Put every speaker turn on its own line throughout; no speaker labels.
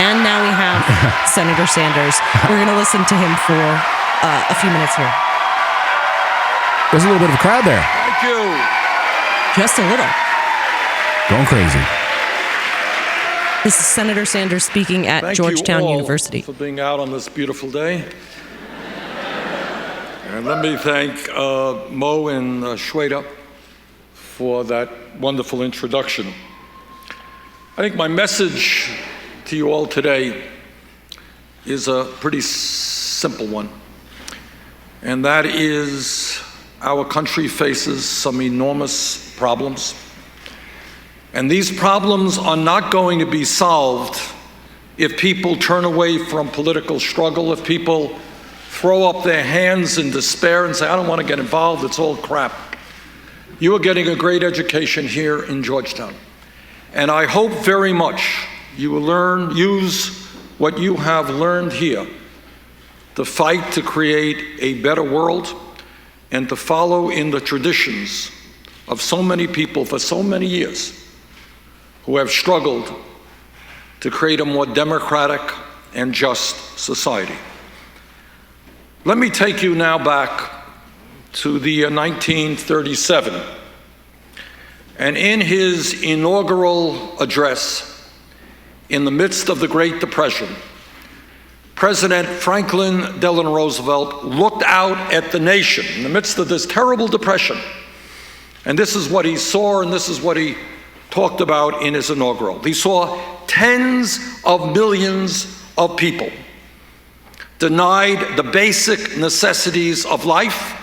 And now we have Senator Sanders. We're going to listen to him for a few minutes here.
There's a little bit of a crowd there.
Thank you.
Just a little.
Going crazy.
This is Senator Sanders speaking at Georgetown University.
Thank you all for being out on this beautiful day. And let me thank Mo and Shweta for that wonderful introduction. I think my message to you all today is a pretty simple one, and that is our country faces some enormous problems, and these problems are not going to be solved if people turn away from political struggle, if people throw up their hands in despair and say, I don't want to get involved, it's all crap. You are getting a great education here in Georgetown. And I hope very much you will use what you have learned here to fight to create a better world and to follow in the traditions of so many people for so many years who have struggled to create a more democratic and just society. Let me take you now back to the 1937. And in his inaugural address, in the midst of the Great Depression, President Franklin Delano Roosevelt looked out at the nation in the midst of this terrible depression. And this is what he saw, and this is what he talked about in his inaugural. He saw tens of millions of people denied the basic necessities of life.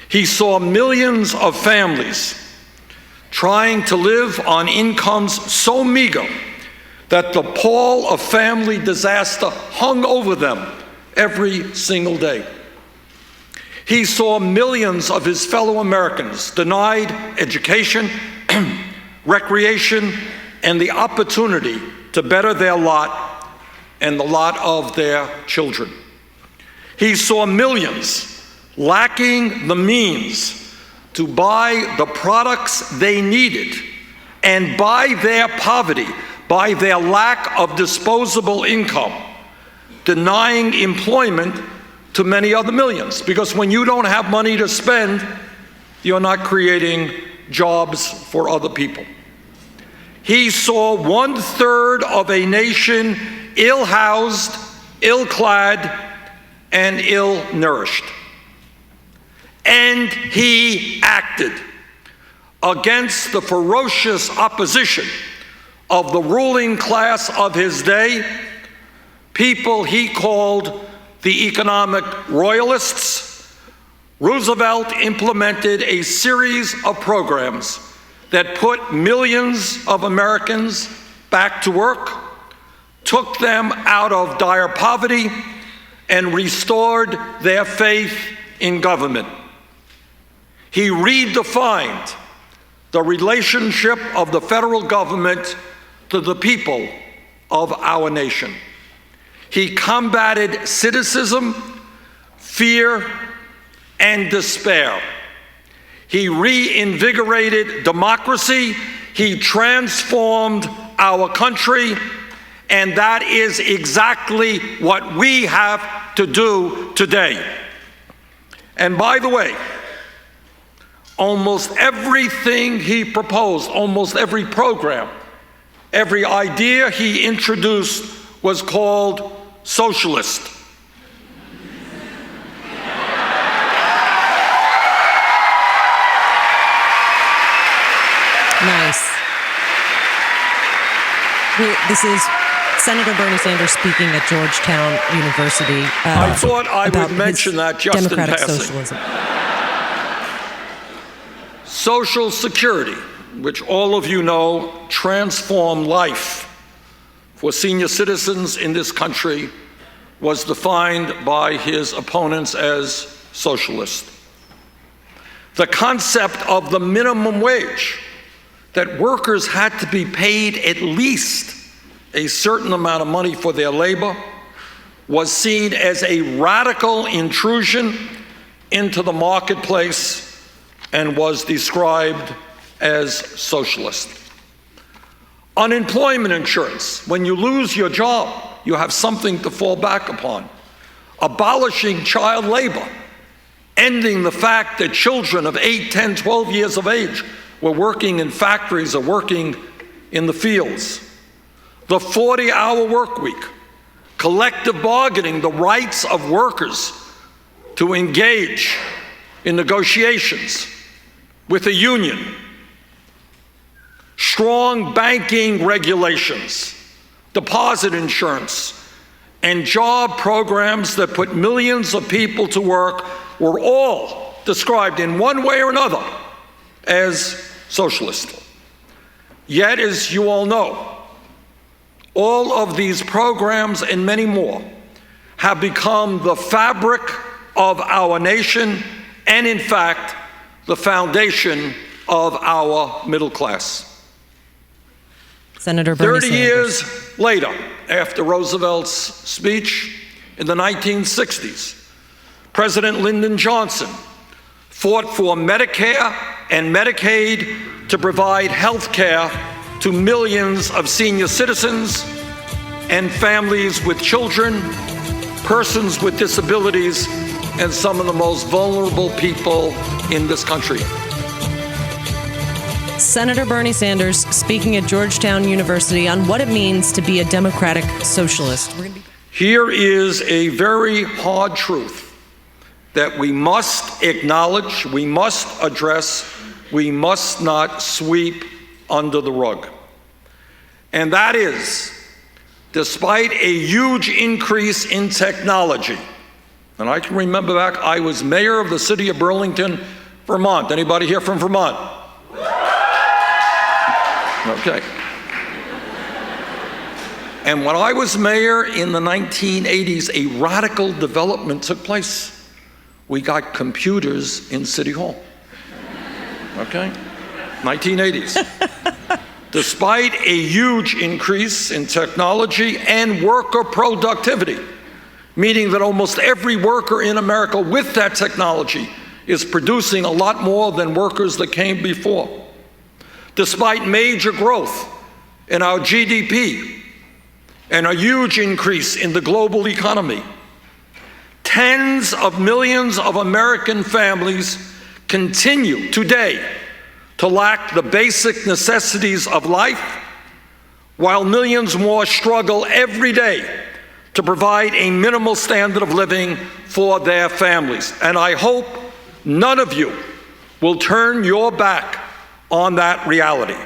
He saw millions of families trying to live on incomes so meager that the pall of family disaster hung over them every single day. He saw millions of his fellow Americans denied education, recreation, and the opportunity to better their lot and the lot of their children. He saw millions lacking the means to buy the products they needed, and by their poverty, by their lack of disposable income, denying employment to many other millions. Because when you don't have money to spend, you're not creating jobs for other people. He saw 1/3 of a nation ill-housed, ill-clad, and ill-nourished. And he acted against the ferocious opposition of the ruling class of his day, people he called the economic royalists. Roosevelt implemented a series of programs that put millions of Americans back to work, took them out of dire poverty, and restored their faith in government. He redefined the relationship of the federal government to the people of our nation. He combated cynicism, fear, and despair. He reinvigorated democracy. He transformed our country. And that is exactly what we have to do today. And by the way, almost everything he proposed, almost every program, every idea he introduced was called socialist.
Nice. This is Senator Bernie Sanders speaking at Georgetown University.
I thought I would mention that just in passing.
Democratic-Socialism.
Social Security, which all of you know transformed life for senior citizens in this country, was defined by his opponents as socialist. The concept of the minimum wage, that workers had to be paid at least a certain amount of money for their labor, was seen as a radical intrusion into the marketplace and was described as socialist. unemployment insurance. When you lose your job, you have something to fall back upon. Abolishing child labor, ending the fact that children of 8, 10, 12 years of age were working in factories or working in the fields. The 40-hour work week, collective bargaining, the rights of workers to engage in negotiations with a union, strong banking regulations, deposit insurance, and job programs that put millions of people to work were all described in one way or another as socialist. Yet, as you all know, all of these programs and many more have become the fabric of our nation and, in fact, the foundation of our middle class.
Senator Bernie
30
Sanders.
years later, after Roosevelt's speech in the 1960s, President Lyndon Johnson fought for Medicare and Medicaid to provide health care to millions of senior citizens and families with children, persons with disabilities, and some of the most vulnerable people in this country.
Senator Bernie Sanders speaking at Georgetown University on what it means to be a democratic socialist.
Here is a very hard truth that we must acknowledge, we must address, we must not sweep under the rug. And that is, despite a huge increase in technology, and I can remember back, I was mayor of the city of Burlington, Vermont. Anybody here from Vermont? Okay. And when I was mayor in the 1980s, a radical development took place. We got computers in City Hall. Okay? 1980s. Despite a huge increase in technology and worker productivity, meaning that almost every worker in America with that technology is producing a lot more than workers that came before. Despite major growth in our GDP and a huge increase in the global economy, tens of millions of American families continue today to lack the basic necessities of life, while millions more struggle every day to provide a minimal standard of living for their families. And I hope none of you will turn your back on that reality.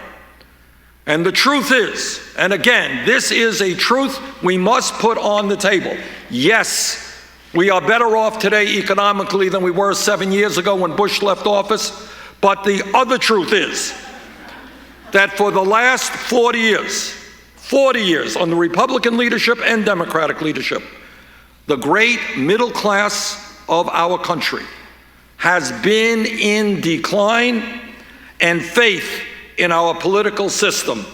And the truth is, and again, this is a truth we must put on the table. Yes, we are better off today economically than we were 7 years ago when Bush left office. But the other truth is that for the last 40 years under Republican leadership and Democratic leadership, the great middle class of our country has been in decline, and faith in our political system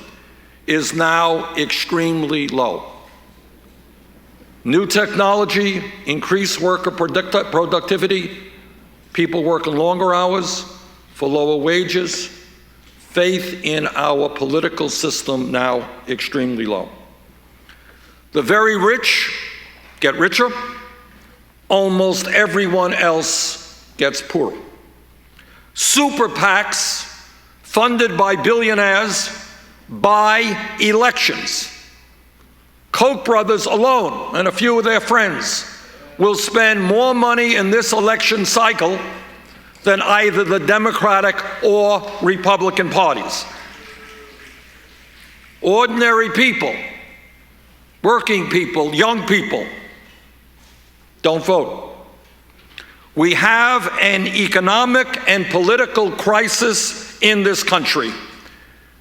is now extremely low. New technology, increased worker productivity, people working longer hours for lower wages, faith in our political system now extremely low. The very rich get richer, almost everyone else gets poorer. Super PACs funded by billionaires buy elections. Koch brothers alone and a few of their friends will spend more money in this election cycle than either the Democratic or Republican parties. Ordinary people, working people, young people, don't vote. We have an economic and political crisis in this country,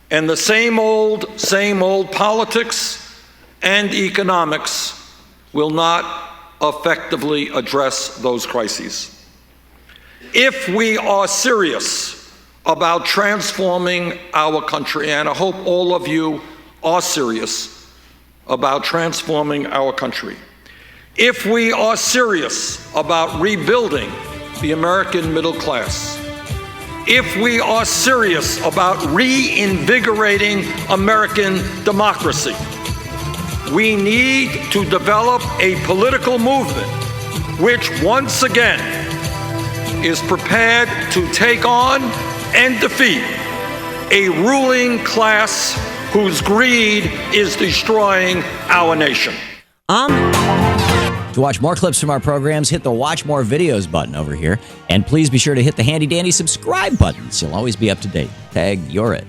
and the same old politics and economics will not effectively address those crises. If we are serious about transforming our country, and I hope all of you are serious about transforming our country, if we are serious about rebuilding the American middle class, if we are serious about reinvigorating American democracy, we need to develop a political movement which, once again, is prepared to take on and defeat a ruling class whose greed is destroying our nation.
To watch more clips from our programs, hit the Watch More Videos button over here. And please be sure to hit the handy-dandy subscribe button so you'll always be up to date. Tag, you're it.